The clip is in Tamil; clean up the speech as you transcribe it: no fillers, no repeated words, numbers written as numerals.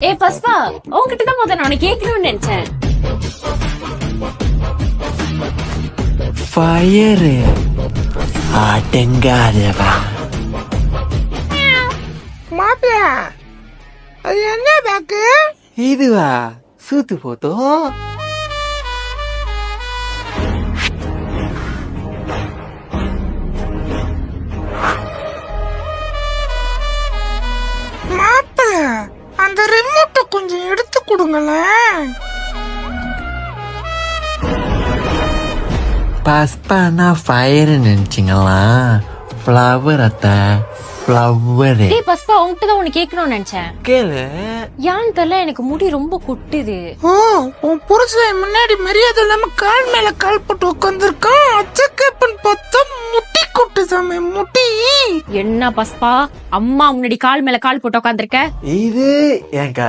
ஏ பஸ்பா, உன்கிட்ட தான் முதல்ல நான் கேட்கணும்னு நினைச்சேன். ஃபயரு அடங்காதவா. மாப்பிள, அது என்ன பேக்கு? இதுவா சூத்து போத்தோம். மாப்பிள, அந்த ரிமோட்டை கொஞ்சம் எடுத்து கொடுங்களேன். பஸ்பானா ஃபயர் நினைச்சிங்களா? ஃப்ளவர் அத்தை, ஃப்ளவரு. ஏய் பஸ்பா, உன்கிட்ட தான் உன்னை கேட்கணும்னு நினைச்சேன். கேளு. ஏன்னு தெரியல, எனக்கு முடி ரொம்ப கொட்டுது. ஓ, உன் புருஷன் முன்னாடி மரியாதை இல்லாம கால் மேல கால் போட்டு உட்காந்துருக்கான். அச்சக்கப்பன் பார்த்தா முட்டி கொட்டு சாமி, முட்டி. என்ன பஸ்பா, அம்மா முன்னாடி கால் மேல கால் போட்டு உட்காந்துருக்க? இது என்